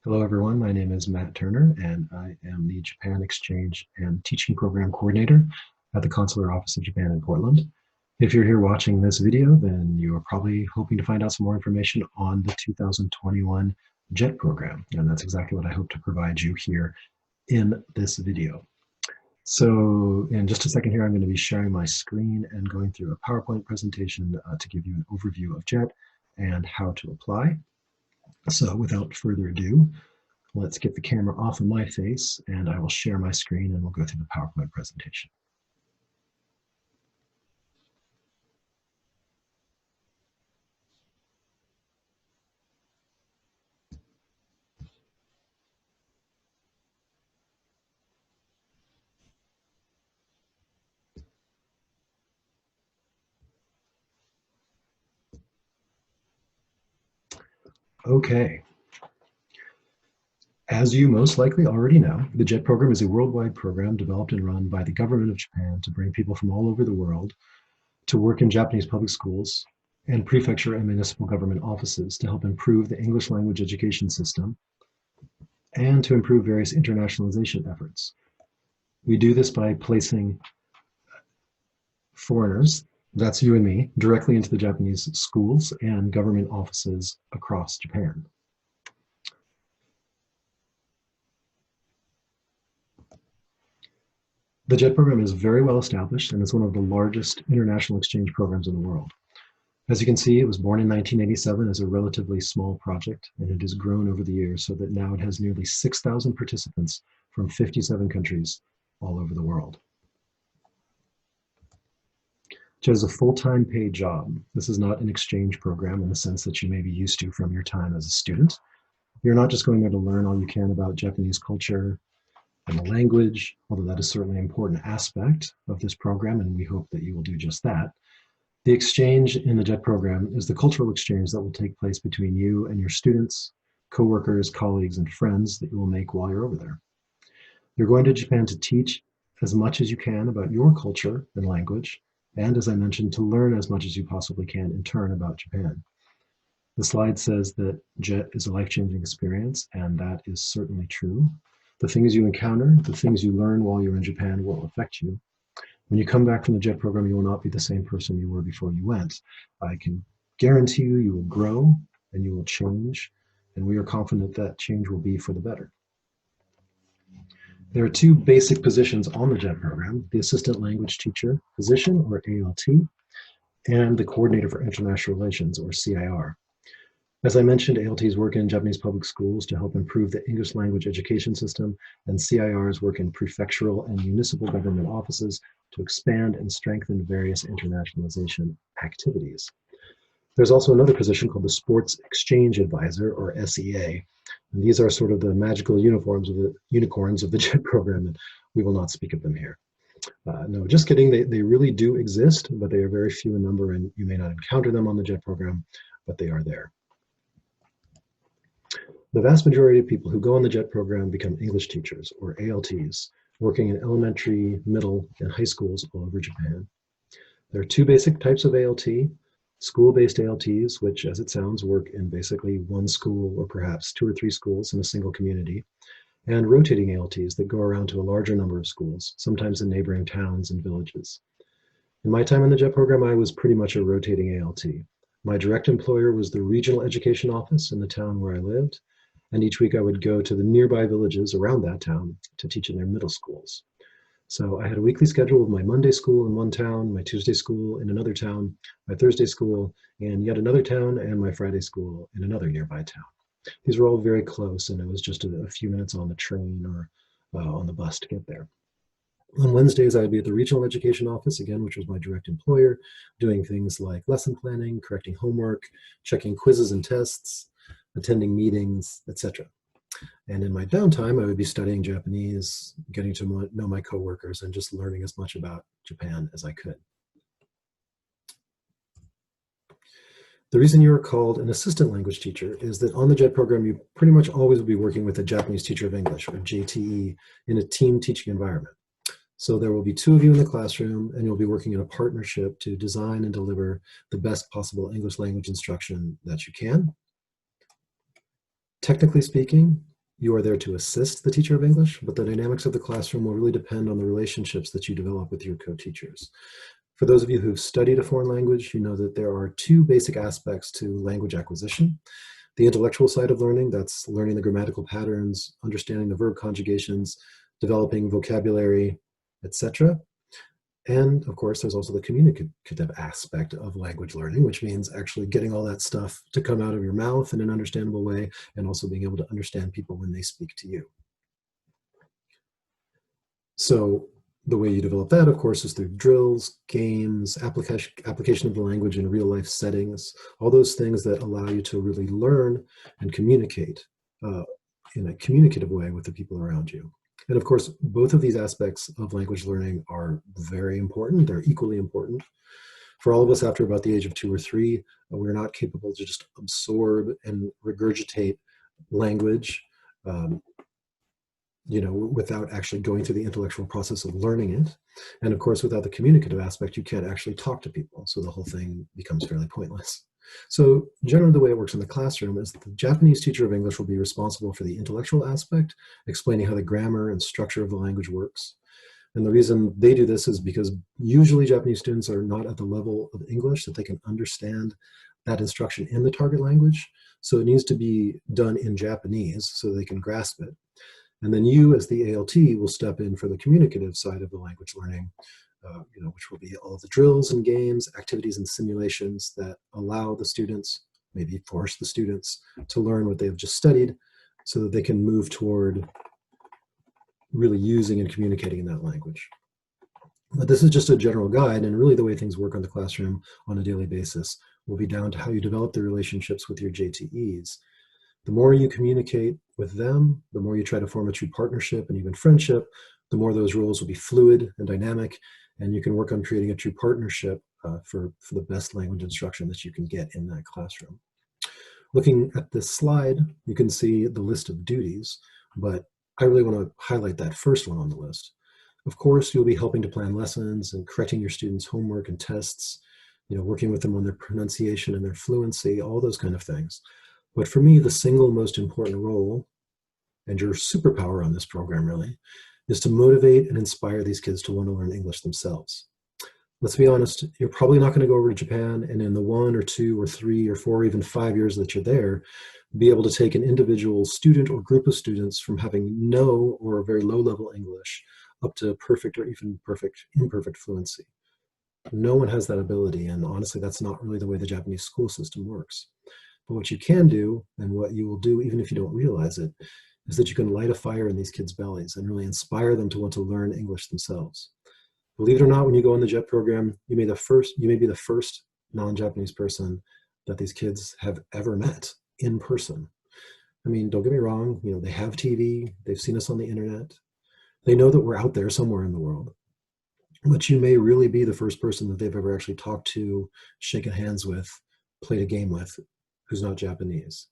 Hello, everyone. My name is Matt Turner, and I am the Japan Exchange and Teaching Program Coordinator at the Consular Office of Japan in Portland. If you're here watching this video, then you are probably hoping to find out some more information on the 2021 JET program, and that's exactly what I hope to provide you here in this video. So in just a second here, I'm going to be sharing my screen and going through a PowerPoint presentation to give you an overview of JET and how to apply. So without further ado, let's get the camera off of my face and I will share my screen and we'll go through the PowerPoint presentation. Okay. As you most likely already know, the JET program is a worldwide program developed and run by the government of Japan to bring people from all over the world to work in Japanese public schools and prefecture and municipal government offices to help improve the English language education system and to improve various internationalization efforts. We do this by placing foreigners, that's you and me, directly into the Japanese schools and government offices across Japan. The JET program is very well established and is one of the largest international exchange programs in the world. As you can see, it was born in 1987 as a relatively small project, and it has grown over the years so that now it has nearly 6,000 participants from 57 countries all over the world. JET is a full-time paid job. This is not an exchange program in the sense that you may be used to from your time as a student. You're not just going there to learn all you can about Japanese culture and the language, although that is certainly an important aspect of this program, and we hope that you will do just that. The exchange in the JET program is the cultural exchange that will take place between you and your students, coworkers, colleagues, and friends that you will make while you're over there. You're going to Japan to teach as much as you can about your culture and language, and as I mentioned, to learn as much as you possibly can in turn about Japan. The slide says that JET is a life-changing experience, and that is certainly true. The things you encounter, the things you learn while you're in Japan will affect you. When you come back from the JET program, you will not be the same person you were before you went. I can guarantee you, you will grow and you will change, and we are confident that change will be for the better. There are two basic positions on the JET program, the Assistant Language Teacher position, or ALT, and the Coordinator for International Relations, or CIR. As I mentioned, ALTs work in Japanese public schools to help improve the English language education system, and CIRs work in prefectural and municipal government offices to expand and strengthen various internationalization activities. There's also another position called the Sports Exchange Advisor, or SEA. And these are sort of the magical unicorns of the JET program, and we will not speak of them here. No, just kidding, they really do exist, but they are very few in number, and you may not encounter them on the JET program, but they are there. The vast majority of people who go on the JET program become English teachers, or ALTs, working in elementary, middle, and high schools all over Japan. There are two basic types of ALT, school-based ALTs, which, as it sounds, work in basically one school or perhaps 2 or 3 schools in a single community, and rotating ALTs that go around to a larger number of schools, sometimes in neighboring towns and villages. In my time in the JET program, I was pretty much a rotating ALT. My direct employer was the regional education office in the town where I lived, and each week I would go to the nearby villages around that town to teach in their middle schools. So I had a weekly schedule of my Monday school in one town, my Tuesday school in another town, my Thursday school in yet another town, and my Friday school in another nearby town. These were all very close, and it was just a few minutes on the train or on the bus to get there. On Wednesdays, I would be at the regional education office, again, which was my direct employer, doing things like lesson planning, correcting homework, checking quizzes and tests, attending meetings, etc. And in my downtime, I would be studying Japanese, getting to know my coworkers, and just learning as much about Japan as I could. The reason you are called an assistant language teacher is that on the JET program, you pretty much always will be working with a Japanese teacher of English, or JTE, in a team teaching environment. So there will be 2 of you in the classroom, and you'll be working in a partnership to design and deliver the best possible English language instruction that you can. Technically speaking, You are there to assist the teacher of English, but the dynamics of the classroom will really depend on the relationships that you develop with your co-teachers. For those of you who've studied a foreign language, you know that there are two basic aspects to language acquisition. The intellectual side of learning, that's learning the grammatical patterns, understanding the verb conjugations, developing vocabulary, etc. And of course, there's also the communicative aspect of language learning, which means actually getting all that stuff to come out of your mouth in an understandable way, and also being able to understand people when they speak to you. So the way you develop that, of course, is through drills, games, application of the language in real life settings, all those things that allow you to really learn and communicate in a communicative way with the people around you. And of course, both of these aspects of language learning are very important. They're equally important. For all of us after about the age of 2 or 3, we're not capable to just absorb and regurgitate language without actually going through the intellectual process of learning it. And of course, without the communicative aspect, you can't actually talk to people. So the whole thing becomes fairly pointless. So generally the way it works in the classroom is the Japanese teacher of English will be responsible for the intellectual aspect, explaining how the grammar and structure of the language works. And the reason they do this is because usually Japanese students are not at the level of English that they can understand that instruction in the target language. So it needs to be done in Japanese so they can grasp it. And then you, as the ALT, will step in for the communicative side of the language learning, which will be all of the drills and games, activities and simulations that allow the students, maybe force the students, to learn what they've just studied so that they can move toward really using and communicating in that language. But this is just a general guide, and really the way things work on the classroom on a daily basis will be down to how you develop the relationships with your JTEs. The more you communicate with them, the more you try to form a true partnership and even friendship, the more those roles will be fluid and dynamic, and you can work on creating a true partnership for the best language instruction that you can get in that classroom. Looking at this slide, you can see the list of duties, but I really want to highlight that first one on the list. Of course, you'll be helping to plan lessons and correcting your students' homework and tests, working with them on their pronunciation and their fluency, all those kind of things. But for me, the single most important role, and your superpower on this program really, is to motivate and inspire these kids to want to learn English themselves. Let's be honest, you're probably not going to go over to Japan and in the 1 or 2 or 3 or 4 or even 5 years that you're there, be able to take an individual student or group of students from having no or very low level English up to perfect or even imperfect fluency. No one has that ability, and honestly, that's not really the way the Japanese school system works. But what you can do, and what you will do even if you don't realize it, is that you can light a fire in these kids' bellies and really inspire them to want to learn English themselves. Believe it or not, when you go in the JET program, you may be the first non-Japanese person that these kids have ever met in person. I mean, don't get me wrong, they have TV, they've seen us on the internet, they know that we're out there somewhere in the world, but you may really be the first person that they've ever actually talked to, shaken hands with, played a game with, who's not Japanese.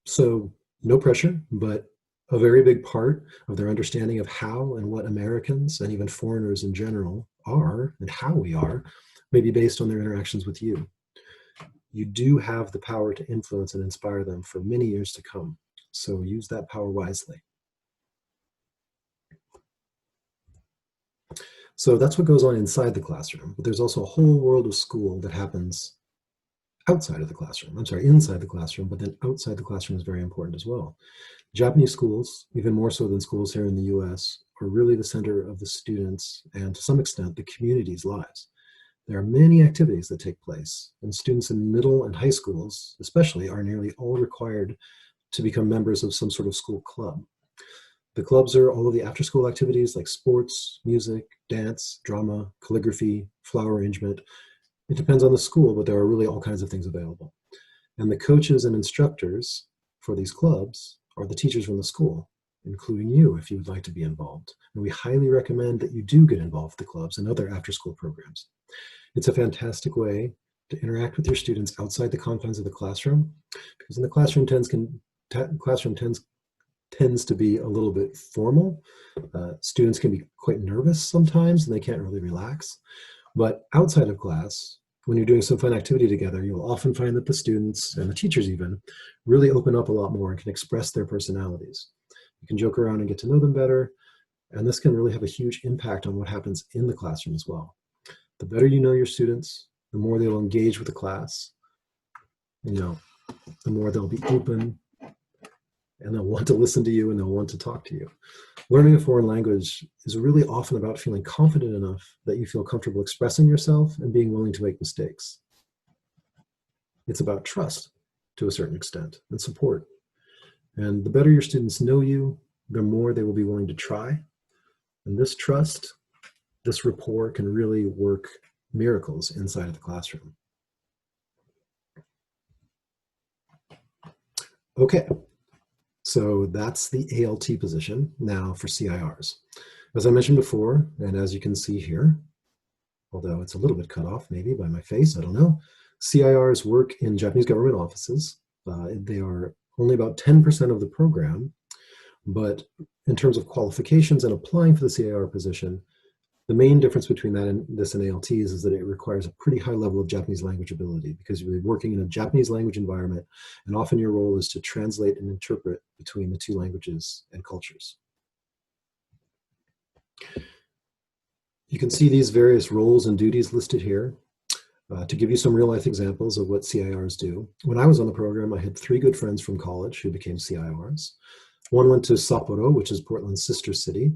So no pressure, but a very big part of their understanding of how and what Americans and even foreigners in general are and how we are may be based on their interactions with you. You do have the power to influence and inspire them for many years to come. So use that power wisely. So that's what goes on inside the classroom, but there's also a whole world of school that happens outside of the classroom. I'm sorry, inside the classroom, but then outside the classroom is very important as well. Japanese schools, even more so than schools here in the US, are really the center of the students and to some extent the community's lives. There are many activities that take place, and students in middle and high schools especially are nearly all required to become members of some sort of school club. The clubs are all of the after-school activities like sports, music, dance, drama, calligraphy, flower arrangement. It depends on the school, but there are really all kinds of things available. And the coaches and instructors for these clubs are the teachers from the school, including you if you would like to be involved. And we highly recommend that you do get involved with the clubs and other after-school programs. It's a fantastic way to interact with your students outside the confines of the classroom, because in the classroom tends to be a little bit formal. Students can be quite nervous sometimes and they can't really relax. But outside of class, when you're doing some fun activity together, you'll often find that the students and the teachers even really open up a lot more and can express their personalities. You can joke around and get to know them better, and this can really have a huge impact on what happens in the classroom as well. The better you know your students, the more they'll engage with the class, the more they'll be open, and they'll want to listen to you and they'll want to talk to you. Learning a foreign language is really often about feeling confident enough that you feel comfortable expressing yourself and being willing to make mistakes. It's about trust to a certain extent and support. And the better your students know you, the more they will be willing to try. And this trust, this rapport can really work miracles inside of the classroom. Okay, so that's the ALT position. Now for CIRs. As I mentioned before, and as you can see here, although it's a little bit cut off maybe by my face, I don't know, CIRs work in Japanese government offices. They are only about 10% of the program, but in terms of qualifications and applying for the CIR position, the main difference between that and this and ALTs is that it requires a pretty high level of Japanese language ability because you'll be working in a Japanese language environment, and often your role is to translate and interpret between the two languages and cultures. You can see these various roles and duties listed here. To give you some real life examples of what CIRs do. When I was on the program, I had 3 good friends from college who became CIRs. One went to Sapporo, which is Portland's sister city,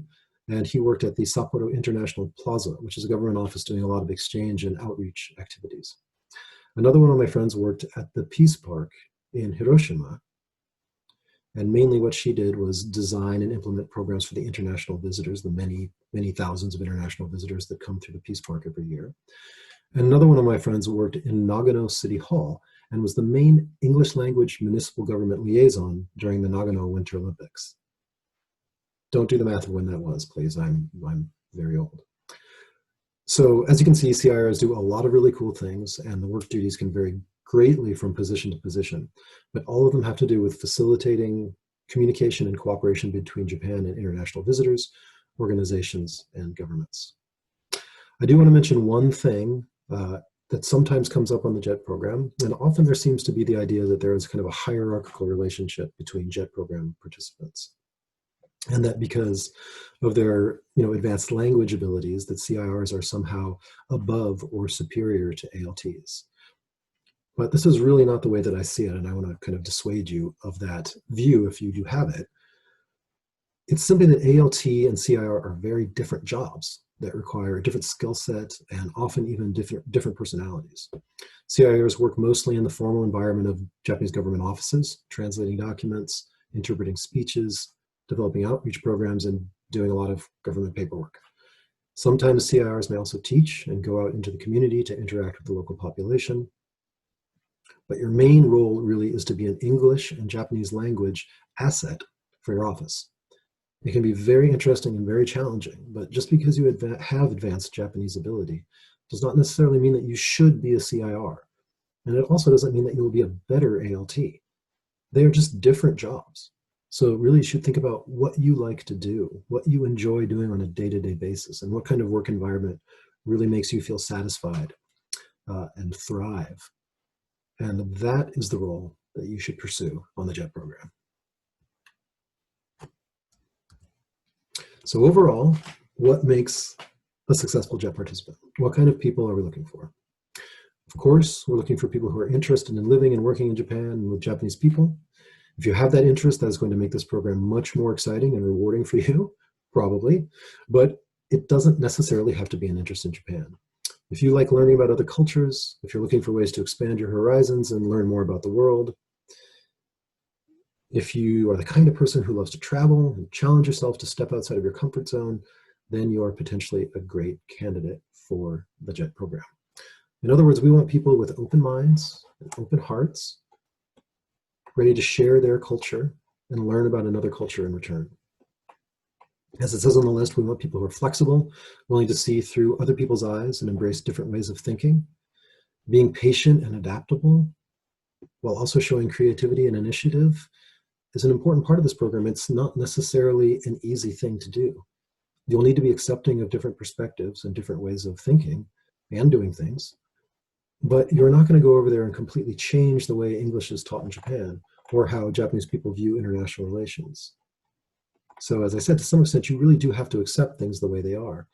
and he worked at the Sapporo International Plaza, which is a government office doing a lot of exchange and outreach activities. Another one of my friends worked at the Peace Park in Hiroshima, and mainly what she did was design and implement programs for the international visitors, the many, many thousands of international visitors that come through the Peace Park every year. And another one of my friends worked in Nagano City Hall and was the main English language municipal government liaison during the Nagano Winter Olympics. Don't do the math of when that was, please. I'm very old. So as you can see, CIRs do a lot of really cool things, and the work duties can vary greatly from position to position, but all of them have to do with facilitating communication and cooperation between Japan and international visitors, organizations, and governments. I do want to mention one thing that sometimes comes up on the JET program, and often there seems to be the idea that there is kind of a hierarchical relationship between JET program participants. And that because of their advanced language abilities, that CIRs are somehow above or superior to ALTs. But this is really not the way that I see it, and I want to kind of dissuade you of that view if you do have it. It's simply that ALT and CIR are very different jobs that require a different skill set and often even different personalities. CIRs work mostly in the formal environment of Japanese government offices, translating documents, interpreting speeches, developing outreach programs, and doing a lot of government paperwork. Sometimes CIRs may also teach and go out into the community to interact with the local population. But your main role really is to be an English and Japanese language asset for your office. It can be very interesting and very challenging, but just because you have advanced Japanese ability does not necessarily mean that you should be a CIR. And it also doesn't mean that you will be a better ALT. They are just different jobs. So really you should think about what you like to do, what you enjoy doing on a day-to-day basis, and what kind of work environment really makes you feel satisfied and thrive. And that is the role that you should pursue on the JET program. So overall, what makes a successful JET participant? What kind of people are we looking for? Of course, we're looking for people who are interested in living and working in Japan with Japanese people. If you have that interest, that's going to make this program much more exciting and rewarding for you, probably, but it doesn't necessarily have to be an interest in Japan. If you like learning about other cultures, if you're looking for ways to expand your horizons and learn more about the world, if you are the kind of person who loves to travel and challenge yourself to step outside of your comfort zone, then you are potentially a great candidate for the JET program. In other words, we want people with open minds and open hearts, ready to share their culture and learn about another culture in return. As it says on the list, we want people who are flexible, willing to see through other people's eyes and embrace different ways of thinking, being patient and adaptable, while also showing creativity and initiative is an important part of this program. It's not necessarily an easy thing to do. You'll need to be accepting of different perspectives and different ways of thinking and doing things. But you're not going to go over there and completely change the way English is taught in Japan or how Japanese people view international relations. So as I said, to some extent, you really do have to accept things the way they are.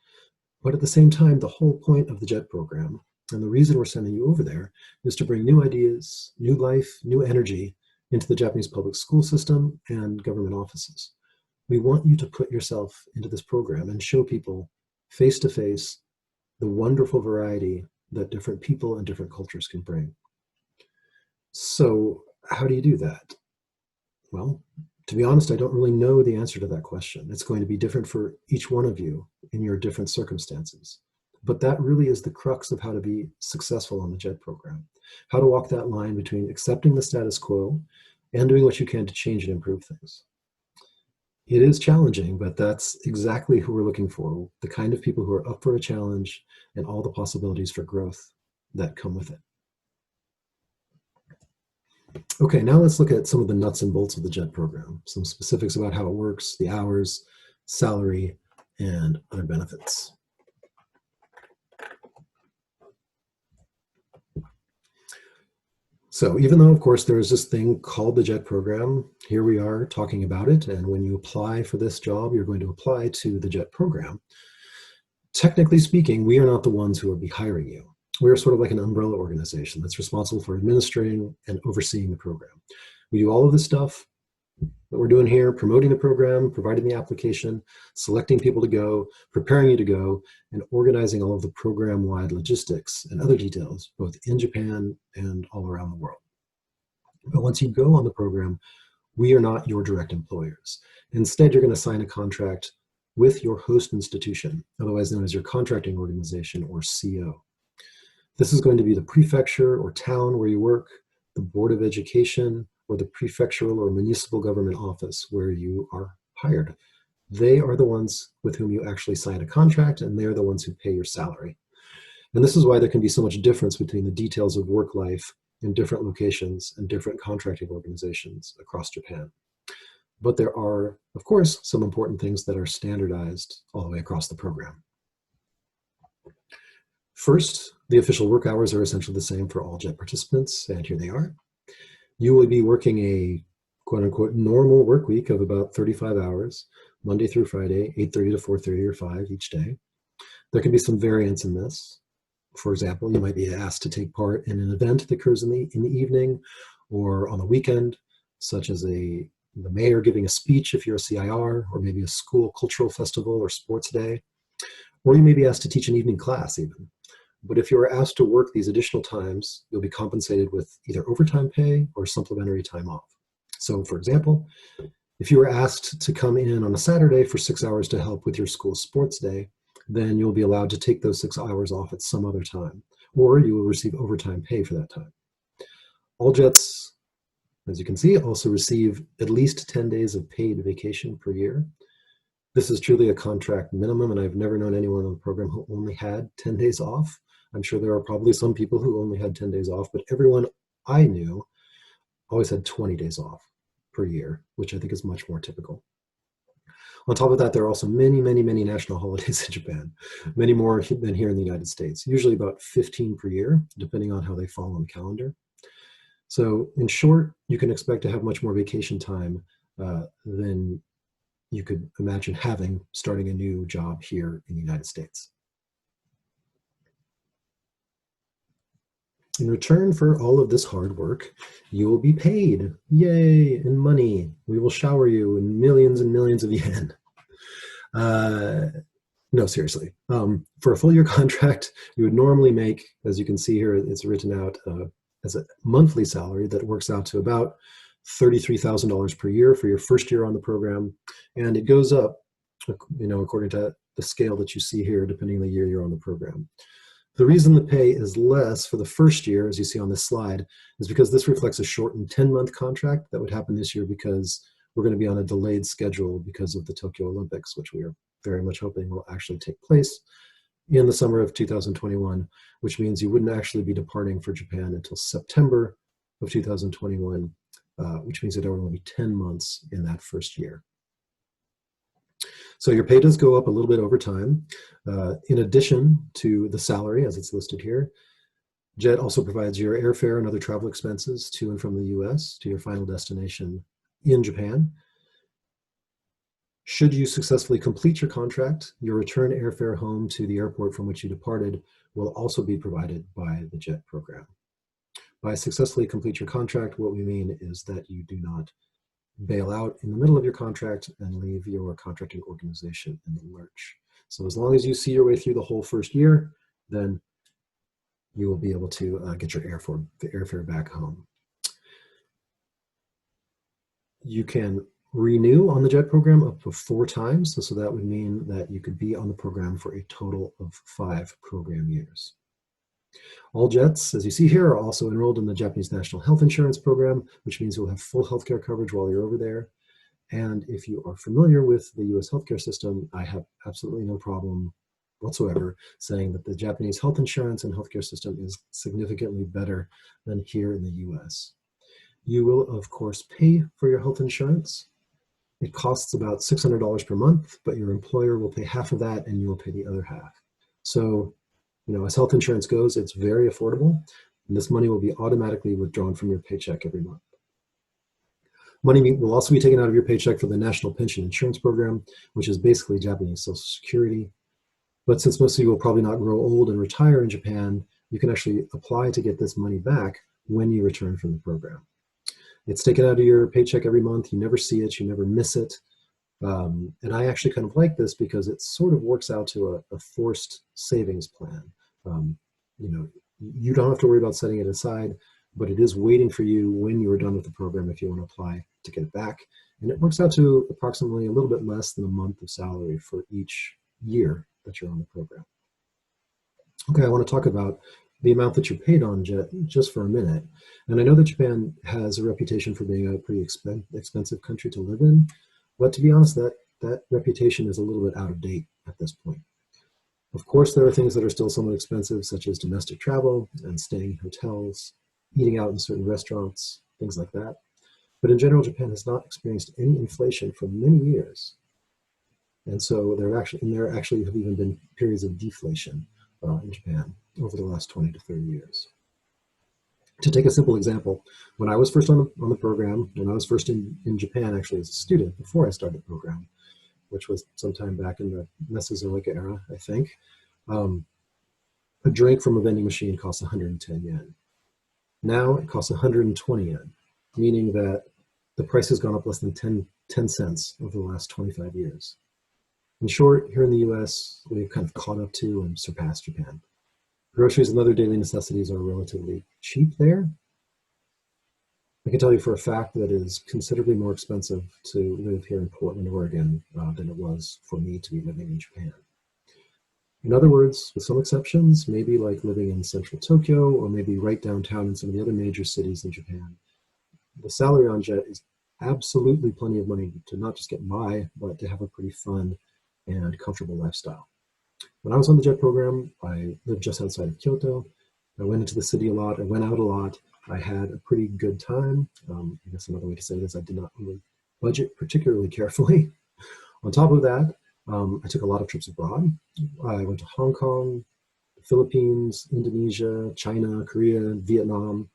But at the same time, the whole point of the JET program and the reason we're sending you over there is to bring new ideas, new life, new energy into the Japanese public school system and government offices. We want you to put yourself into this program and show people face to face the wonderful variety that different people and different cultures can bring. So, how do you do that? Well, to be honest, I don't really know the answer to that question. It's going to be different for each one of you in your different circumstances. But that really is the crux of how to be successful on the JET program. How to walk that line between accepting the status quo and doing what you can to change and improve things. It is challenging, but that's exactly who we're looking for, the kind of people who are up for a challenge and all the possibilities for growth that come with it. Okay, now let's look at some of the nuts and bolts of the JET program, some specifics about how it works, the hours, salary, and other benefits. So even though, of course, there is this thing called the JET program, here we are talking about it, and when you apply for this job, you're going to apply to the JET program. Technically speaking, we are not the ones who will be hiring you. We're sort of like an umbrella organization that's responsible for administering and overseeing the program. We do all of this stuff that we're doing here, promoting the program, providing the application, selecting people to go, preparing you to go, and organizing all of the program-wide logistics and other details, both in Japan and all around the world. But once you go on the program, we are not your direct employers. Instead, you're going to sign a contract with your host institution, otherwise known as your contracting organization, or CO. This is going to be the prefecture or town where you work, the Board of Education, or the prefectural or municipal government office where you are hired. They are the ones with whom you actually sign a contract, and they're the ones who pay your salary. And this is why there can be so much difference between the details of work life in different locations and different contracting organizations across Japan. But there are, of course, some important things that are standardized all the way across the program. First, the official work hours are essentially the same for all JET participants, and here they are. You will be working a quote-unquote normal work week of about 35 hours, Monday through Friday, 8:30 to 4:30 or 5 each day. There can be some variance in this. For example, you might be asked to take part in an event that occurs in the evening or on the weekend, such as the mayor giving a speech if you're a CIR, or maybe a school cultural festival or sports day. Or you may be asked to teach an evening class even. But if you are asked to work these additional times, you'll be compensated with either overtime pay or supplementary time off. So for example, if you were asked to come in on a Saturday for 6 hours to help with your school sports day, then you'll be allowed to take those 6 hours off at some other time, or you will receive overtime pay for that time. All JETs, as you can see, also receive at least 10 days of paid vacation per year. This is truly a contract minimum, and I've never known anyone on the program who only had 10 days off. I'm sure there are probably some people who only had 10 days off, but everyone I knew always had 20 days off per year, which I think is much more typical. On top of that, there are also many, many, many national holidays in Japan, many more than here in the United States, usually about 15 per year, depending on how they fall on the calendar. So in short, you can expect to have much more vacation time than you could imagine having starting a new job here in the United States. In return for all of this hard work, you will be paid, yay, in money. We will shower you in millions and millions of yen. No, seriously. For a full year contract, you would normally make, as you can see here, it's written out as a monthly salary that works out to about $33,000 per year for your first year on the program. And it goes up, according to the scale that you see here, depending on the year you're on the program. The reason the pay is less for the first year, as you see on this slide, is because this reflects a shortened 10-month contract that would happen this year because we're going to be on a delayed schedule because of the Tokyo Olympics, which we are very much hoping will actually take place in the summer of 2021, which means you wouldn't actually be departing for Japan until September of 2021, which means that there will only be 10 months in that first year. So your pay does go up a little bit over time. In addition to the salary, as it's listed here, JET also provides your airfare and other travel expenses to and from the US to your final destination in Japan. Should you successfully complete your contract, your return airfare home to the airport from which you departed will also be provided by the JET program. By successfully complete your contract, what we mean is that you do not bail out in the middle of your contract and leave your contracting organization in the lurch. So as long as you see your way through the whole first year, then you will be able to get your airfare back home. You can renew on the JET program up to 4 times. So that would mean that you could be on the program for a total of 5 program years. All JETs, as you see here, are also enrolled in the Japanese National Health Insurance Program, which means you'll have full healthcare coverage while you're over there. And if you are familiar with the US healthcare system, I have absolutely no problem whatsoever saying that the Japanese health insurance and healthcare system is significantly better than here in the US. You will, of course, pay for your health insurance. It costs about $600 per month, but your employer will pay half of that and you will pay the other half. So, as health insurance goes, it's very affordable, and this money will be automatically withdrawn from your paycheck every month. Money will also be taken out of your paycheck for the National Pension Insurance Program, which is basically Japanese Social Security. But since most of you will probably not grow old and retire in Japan, you can actually apply to get this money back when you return from the program. It's taken out of your paycheck every month. You never see it. You never miss it. And I actually kind of like this because it sort of works out to a forced savings plan. You don't have to worry about setting it aside, but it is waiting for you when you are done with the program if you want to apply to get it back. And it works out to approximately a little bit less than a month of salary for each year that you're on the program. Okay, I want to talk about the amount that you're paid on JET just for a minute. And I know that Japan has a reputation for being a pretty expensive country to live in, but to be honest, that reputation is a little bit out of date at this point. Of course, there are things that are still somewhat expensive, such as domestic travel and staying in hotels, eating out in certain restaurants, things like that. But in general, Japan has not experienced any inflation for many years. And so there actually have even been periods of deflation in Japan over the last 20 to 30 years. To take a simple example, when I was first on the program, when I was first in Japan actually as a student before I started the program, which was sometime back in the Mesozoic era, I think, a drink from a vending machine costs 110 yen. Now it costs 120 yen, meaning that the price has gone up less than 10 cents over the last 25 years. In short, here in the US, we've kind of caught up to and surpassed Japan. Groceries and other daily necessities are relatively cheap there. I can tell you for a fact that it is considerably more expensive to live here in Portland, Oregon, than it was for me to be living in Japan. In other words, with some exceptions, maybe like living in central Tokyo or maybe right downtown in some of the other major cities in Japan, the salary on JET is absolutely plenty of money to not just get by, but to have a pretty fun and comfortable lifestyle. When I was on the JET program, I lived just outside of Kyoto. I went into the city a lot. I went out a lot. I had a pretty good time. I guess another way to say this, I did not really budget particularly carefully. On top of that, I took a lot of trips abroad. I went to Hong Kong, the Philippines, Indonesia, China, Korea, Vietnam,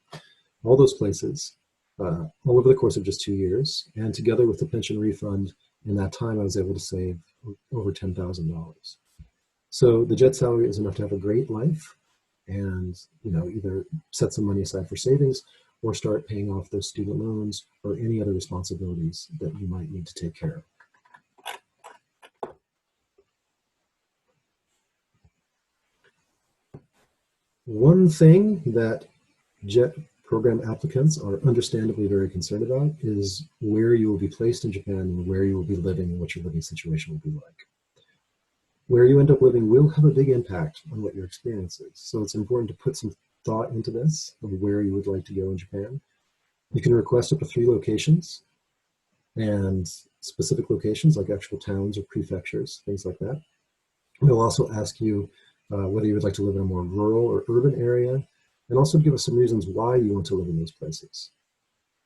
all those places, all over the course of just 2 years. And together with the pension refund, in that time, I was able to save over $10,000. So the JET salary is enough to have a great life and, either set some money aside for savings or start paying off those student loans or any other responsibilities that you might need to take care of. One thing that JET program applicants are understandably very concerned about is where you will be placed in Japan and where you will be living and what your living situation will be like. Where you end up living will have a big impact on what your experience is. So it's important to put some thought into this of where you would like to go in Japan. You can request up to 3 locations and specific locations like actual towns or prefectures, things like that. We'll also ask you whether you would like to live in a more rural or urban area, and also give us some reasons why you want to live in those places.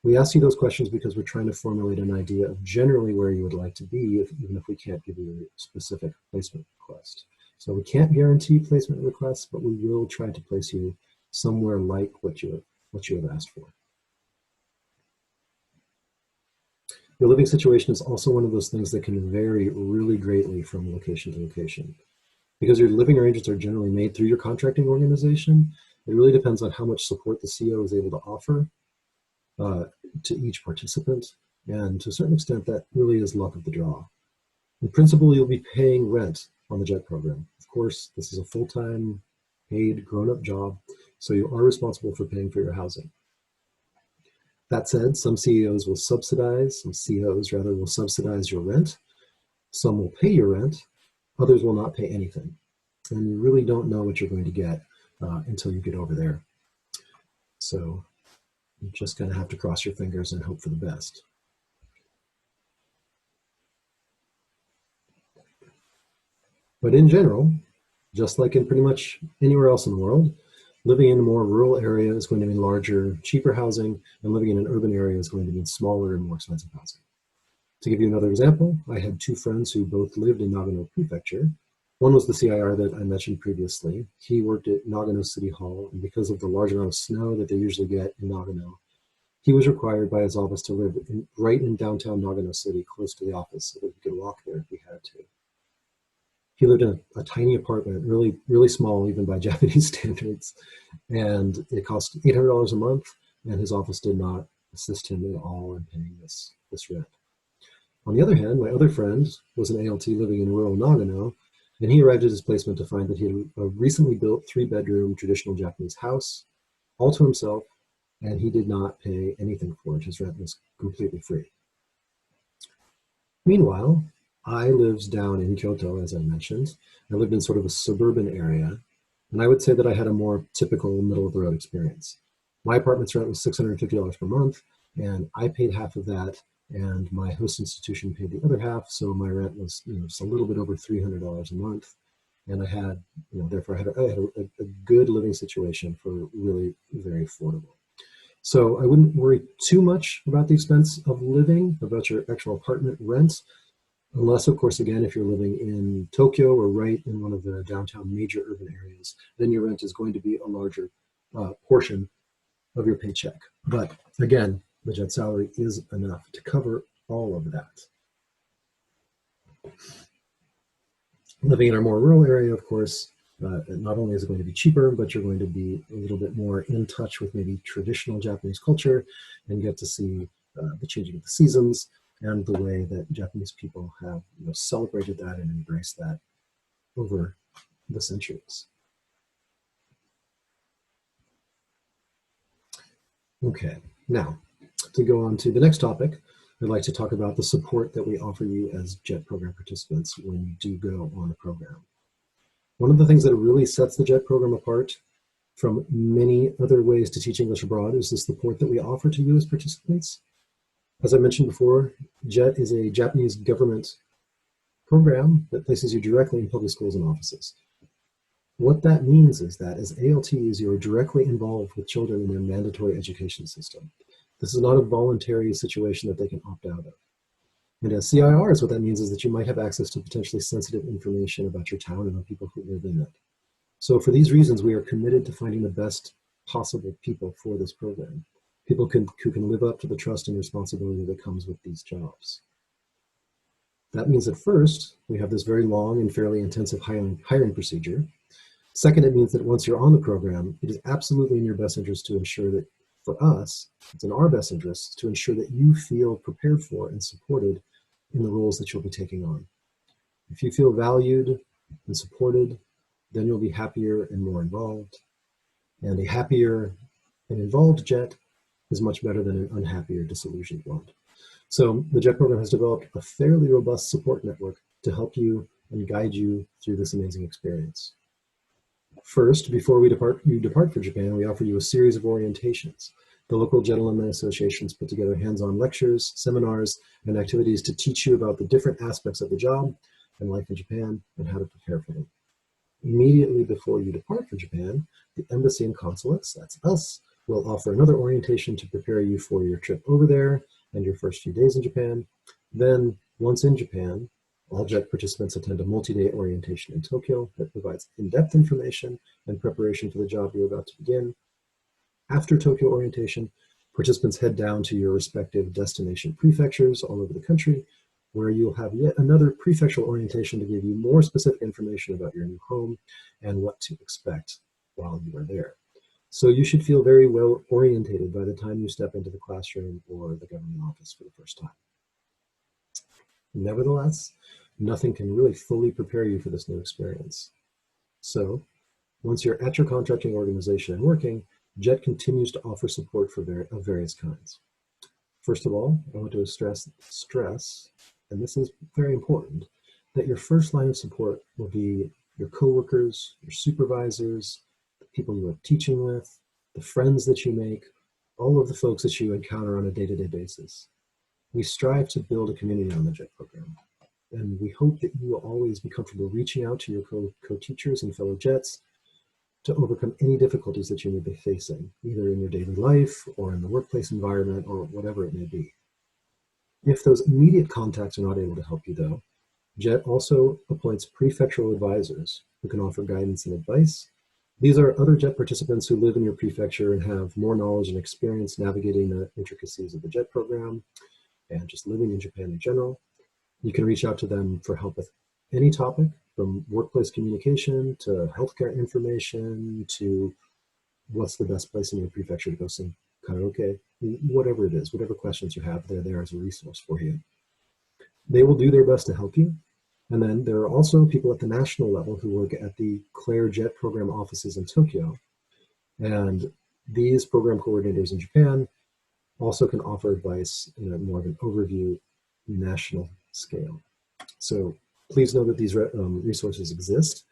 We ask you those questions because we're trying to formulate an idea of generally where you would like to be, even if we can't give you a specific placement request. So we can't guarantee placement requests, but we will try to place you somewhere like what you have asked for. Your living situation is also one of those things that can vary really greatly from location to location. Because your living arrangements are generally made through your contracting organization, it really depends on how much support the CO is able to offer uh, to each participant. And to a certain extent, that really is luck of the draw. In principle, you'll be paying rent on the JET program. Of course, this is a full-time, paid, grown-up job, so you are responsible for paying for your housing. That said, some CEOs will subsidize, some COs rather will subsidize your rent. Some will pay your rent, others will not pay anything. And you really don't know what you're going to get until you get over there. So you just kind of have to cross your fingers and hope for the best. But in general, just like in pretty much anywhere else in the world, living in a more rural area is going to mean larger, cheaper housing, and living in an urban area is going to mean smaller and more expensive housing. To give you another example, I had two friends who both lived in Nagano Prefecture. One was the CIR that I mentioned previously. He worked at Nagano City Hall, and because of the large amount of snow that they usually get in Nagano, he was required by his office to live right in downtown Nagano City, close to the office, so that he could walk there if he had to. He lived in a tiny apartment, really, really small, even by Japanese standards, and it cost $800 a month, and his office did not assist him at all in paying this rent. On the other hand, my other friend was an ALT living in rural Nagano, and he arrived at his placement to find that he had a recently built 3-bedroom traditional Japanese house, all to himself, and he did not pay anything for it. His rent was completely free. Meanwhile, I lived down in Kyoto, as I mentioned. I lived in sort of a suburban area, and I would say that I had a more typical middle-of-the-road experience. My apartment's rent was $650 per month, and I paid half of that, and my host institution paid the other half, so my rent was just a little bit over $300 a month. And I had, therefore I had a good living situation for really very affordable. So I wouldn't worry too much about the expense of living, about your actual apartment rent, unless, of course, again, if you're living in Tokyo or right in one of the downtown major urban areas, then your rent is going to be a larger portion of your paycheck. But again, the JET salary is enough to cover all of that. Living in a more rural area, of course, not only is it going to be cheaper, but you're going to be a little bit more in touch with maybe traditional Japanese culture and get to see the changing of the seasons and the way that Japanese people have celebrated that and embraced that over the centuries. Okay, now to go on to the next topic, I'd like to talk about the support that we offer you as JET program participants when you do go on the program. One of the things that really sets the JET program apart from many other ways to teach English abroad is the support that we offer to you as participants. As I mentioned before, JET is a Japanese government program that places you directly in public schools and offices. What that means is that as ALTs, you are directly involved with children in their mandatory education system. This is not a voluntary situation that they can opt out of. And as CIRs, what that means is that you might have access to potentially sensitive information about your town and the people who live in it. So for these reasons, we are committed to finding the best possible people for this program. People who can live up to the trust and responsibility that comes with these jobs. That means that first, we have this very long and fairly intensive hiring procedure. Second, it means that once you're on the program, it is absolutely in your best interest to ensure that, for us, it's in our best interest to ensure that you feel prepared for and supported in the roles that you'll be taking on. If you feel valued and supported, then you'll be happier and more involved. And a happier and involved JET is much better than an unhappy or disillusioned one. So the JET program has developed a fairly robust support network to help you and guide you through this amazing experience. First, before you depart for Japan, we offer you a series of orientations. The local JET alumni associations put together hands-on lectures, seminars, and activities to teach you about the different aspects of the job and life in Japan and how to prepare for them. Immediately before you depart for Japan, the embassy and consulates, that's us, will offer another orientation to prepare you for your trip over there and your first few days in Japan. Then, once in Japan, all JET participants attend a multi-day orientation in Tokyo that provides in-depth information and preparation for the job you're about to begin. After Tokyo orientation, participants head down to your respective destination prefectures all over the country, where you'll have yet another prefectural orientation to give you more specific information about your new home and what to expect while you are there. So you should feel very well orientated by the time you step into the classroom or the government office for the first time. Nevertheless, nothing can really fully prepare you for this new experience. So once you're at your contracting organization and working, JET continues to offer support of various kinds. First of all, I want to stress, and this is very important, that your first line of support will be your coworkers, your supervisors, the people you are teaching with, the friends that you make, all of the folks that you encounter on a day-to-day basis. We strive to build a community on the JET program, and we hope that you will always be comfortable reaching out to your co-teachers and fellow JETs to overcome any difficulties that you may be facing, either in your daily life or in the workplace environment or whatever it may be. If those immediate contacts are not able to help you though, JET also appoints prefectural advisors who can offer guidance and advice. These are other JET participants who live in your prefecture and have more knowledge and experience navigating the intricacies of the JET program and just living in Japan in general. You can reach out to them for help with any topic, from workplace communication to healthcare information to what's the best place in your prefecture to go sing karaoke, whatever it is, whatever questions you have, they're there as a resource for you. They will do their best to help you. And then there are also people at the national level who work at the Claire JET program offices in Tokyo. And these program coordinators in Japan also can offer advice in a more of an overview national scale. So please know that these resources exist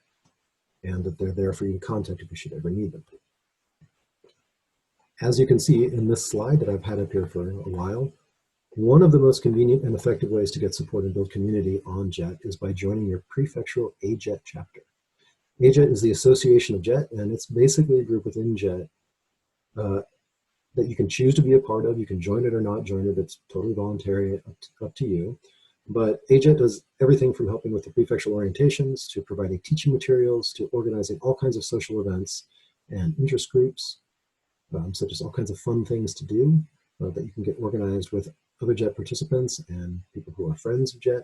and that they're there for you to contact if you should ever need them. As you can see in this slide that I've had up here for a while, one of the most convenient and effective ways to get support and build community on JET is by joining your prefectural AJET chapter. AJET is the Association of JET, and it's basically a group within JET that you can choose to be a part of. You can join it or not join it. It's totally voluntary, up to you. But AJET does everything from helping with the prefectural orientations to providing teaching materials to organizing all kinds of social events and interest groups, such as all kinds of fun things to do that you can get organized with other JET participants and people who are friends of JET.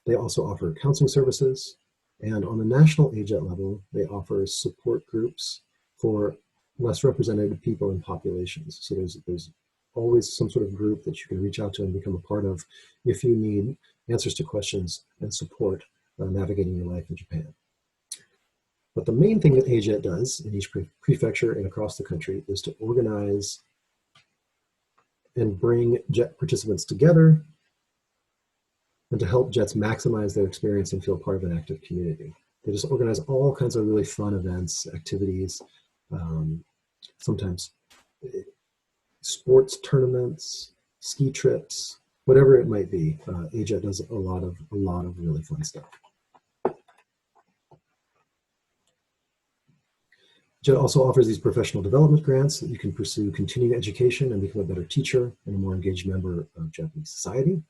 They also offer counseling services. And on the national AJET level, they offer support groups for less represented people and populations. So there's always some sort of group that you can reach out to and become a part of if you need answers to questions and support navigating your life in Japan. But the main thing that AJET does in each prefecture and across the country is to organize and bring JET participants together and to help JETs maximize their experience and feel part of an active community. They just organize all kinds of really fun events, activities, sometimes sports tournaments, ski trips, whatever it might be. AJET does a lot of really fun stuff. JET also offers these professional development grants that you can pursue continuing education and become a better teacher and a more engaged member of Japanese society.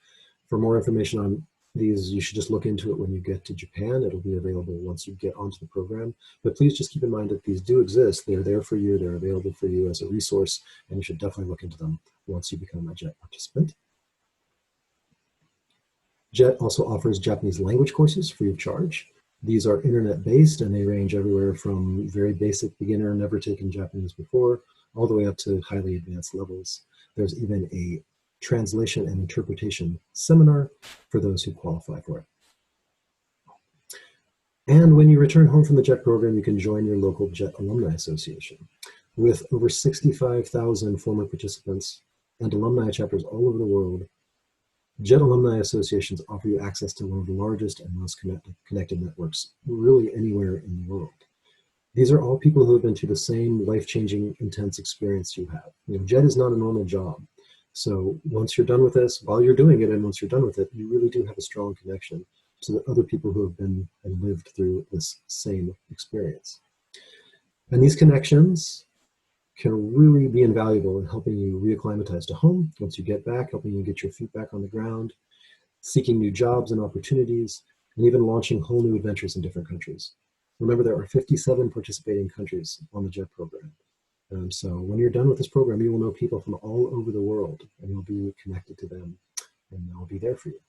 For more information on these, you should just look into it when you get to Japan. It'll be available once you get onto the program. But please just keep in mind that these do exist. They're there for you. They're available for you as a resource, and you should definitely look into them once you become a JET participant. JET also offers Japanese language courses free of charge. These are internet-based, and they range everywhere from very basic beginner, never taken Japanese before, all the way up to highly advanced levels. There's even a translation and interpretation seminar for those who qualify for it. And when you return home from the JET program, you can join your local JET Alumni Association. With over 65,000 former participants and alumni chapters all over the world, JET Alumni Associations offer you access to one of the largest and most connected networks really anywhere in the world. These are all people who have been through the same life-changing, intense experience you have. JET is not a normal job. So once you're done with this, while you're doing it and once you're done with it, you really do have a strong connection to the other people who have been and lived through this same experience. And these connections can really be invaluable in helping you reacclimatize to home once you get back, helping you get your feet back on the ground, seeking new jobs and opportunities, and even launching whole new adventures in different countries. Remember, there are 57 participating countries on the JET program. So when you're done with this program, you will know people from all over the world, and you'll be connected to them, and they'll be there for you.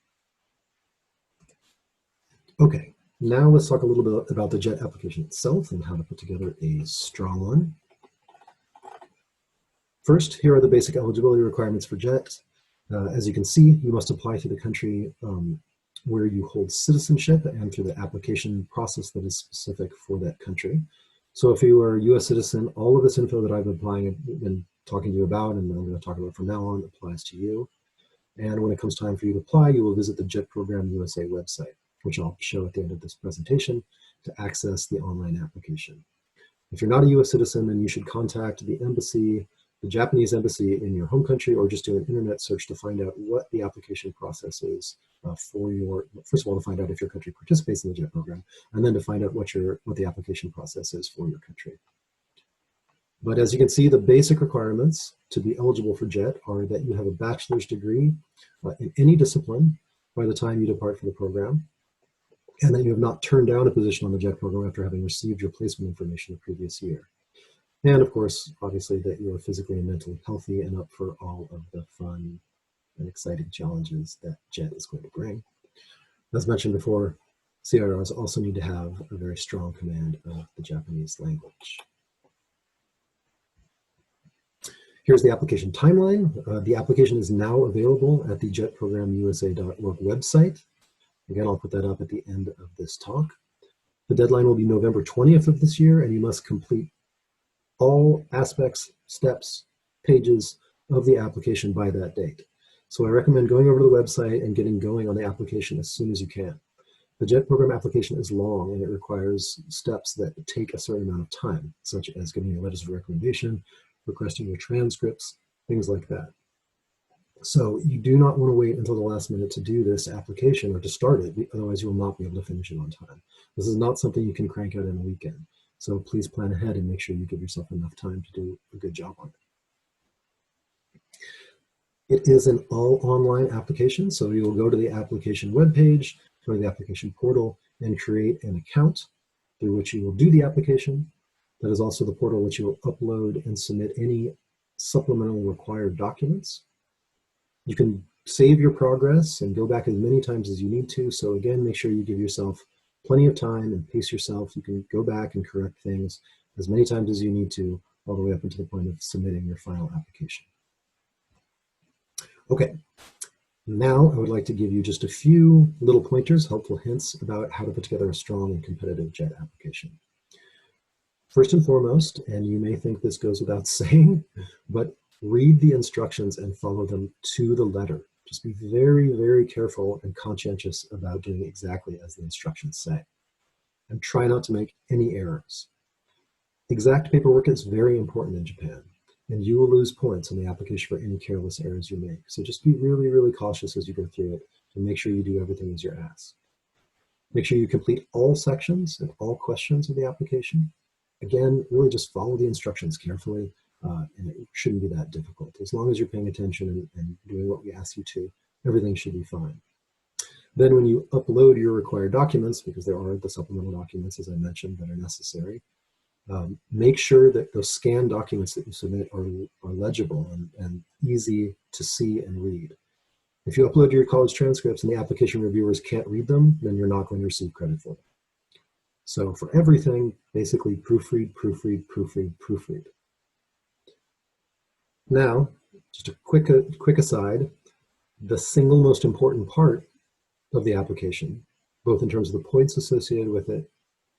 Okay, now let's talk a little bit about the JET application itself and how to put together a strong one. First, here are the basic eligibility requirements for JET. As you can see, you must apply to the country where you hold citizenship and through the application process that is specific for that country. So if you are a US citizen, all of this info that I've been talking to you about and I'm going to talk about from now on applies to you. And when it comes time for you to apply, you will visit the JET Program USA website, which I'll show at the end of this presentation, to access the online application. If you're not a US citizen, then you should contact the embassy, the Japanese embassy in your home country, or just do an internet search to find out what the application process is for your, first of all, to find out if your country participates in the JET program, and then to find out what the application process is for your country. But as you can see, the basic requirements to be eligible for JET are that you have a bachelor's degree in any discipline by the time you depart for the program, and that you have not turned down a position on the JET program after having received your placement information the previous year. And of course, obviously, that you are physically and mentally healthy and up for all of the fun and exciting challenges that JET is going to bring. As mentioned before, CRRs also need to have a very strong command of the Japanese language. Here's the application timeline. The application is now available at the jetprogramusa.org website. Again, I'll put that up at the end of this talk. The deadline will be November 20th of this year, and you must complete all aspects, steps, pages of the application by that date. So I recommend going over to the website and getting going on the application as soon as you can. The JET program application is long and it requires steps that take a certain amount of time, such as getting your letters of recommendation, requesting your transcripts, things like that. So you do not want to wait until the last minute to do this application or to start it, otherwise you will not be able to finish it on time. This is not something you can crank out in a weekend. So please plan ahead and make sure you give yourself enough time to do a good job on it. It is an all online application, so you'll go to the application webpage, go to the application portal, and create an account through which you will do the application. That is also the portal which you will upload and submit any supplemental required documents. You can save your progress and go back as many times as you need to. So again, make sure you give yourself plenty of time and pace yourself. You can go back and correct things as many times as you need to, all the way up until the point of submitting your final application. Okay, now I would like to give you just a few little pointers, helpful hints about how to put together a strong and competitive JET application. First and foremost, and you may think this goes without saying, but read the instructions and follow them to the letter. Just be very, very careful and conscientious about doing exactly as the instructions say. And try not to make any errors. Exact paperwork is very important in Japan, and you will lose points on the application for any careless errors you make. So just be really, really cautious as you go through it and make sure you do everything as you're asked. Make sure you complete all sections and all questions of the application. Again, really just follow the instructions carefully. And it shouldn't be that difficult. As long as you're paying attention and doing what we ask you to, everything should be fine. Then when you upload your required documents, because there are the supplemental documents, as I mentioned, that are necessary, make sure that those scanned documents that you submit are legible and easy to see and read. If you upload your college transcripts and the application reviewers can't read them, then you're not going to receive credit for them. So for everything, basically proofread, proofread, proofread, proofread. Now, just a quick aside, the single most important part of the application, both in terms of the points associated with it,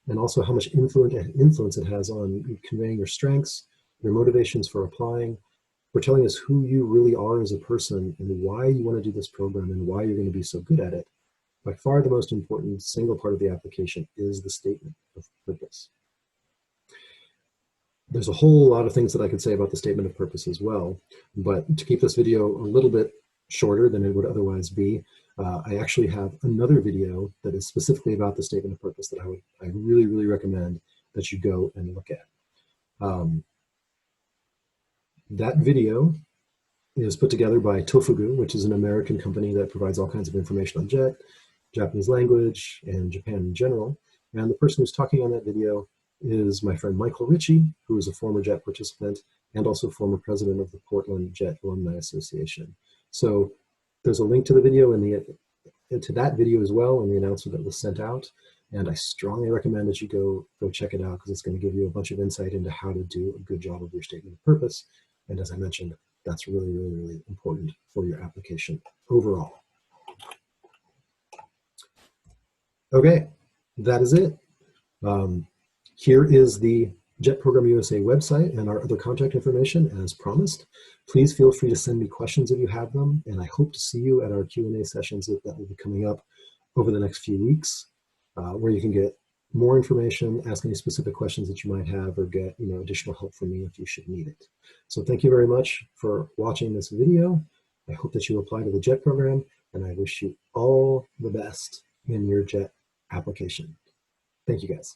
and also how much influence it has on conveying your strengths, your motivations for applying, for telling us who you really are as a person and why you want to do this program and why you're going to be so good at it. By far the most important single part of the application is the statement of purpose. There's a whole lot of things that I could say about the statement of purpose as well, but to keep this video a little bit shorter than it would otherwise be, I actually have another video that is specifically about the statement of purpose that I really, really recommend that you go and look at. That video is put together by Tofugu, which is an American company that provides all kinds of information on JET, Japanese language, and Japan in general. And the person who's talking on that video is my friend Michael Ritchie, who is a former JET participant and also former president of the Portland JET Alumni Association. So there's a link to the video to that video as well, and the announcement that was sent out. And I strongly recommend that you go check it out, because it's going to give you a bunch of insight into how to do a good job of your statement of purpose. And as I mentioned, that's really, really, really important for your application overall. Okay, that is it. Here is the JET Program USA website and our other contact information as promised. Please feel free to send me questions if you have them, and I hope to see you at our Q&A sessions that will be coming up over the next few weeks, where you can get more information, ask any specific questions that you might have, or get additional help from me if you should need it. So thank you very much for watching this video. I hope that you apply to the JET program, and I wish you all the best in your JET application. Thank you, guys.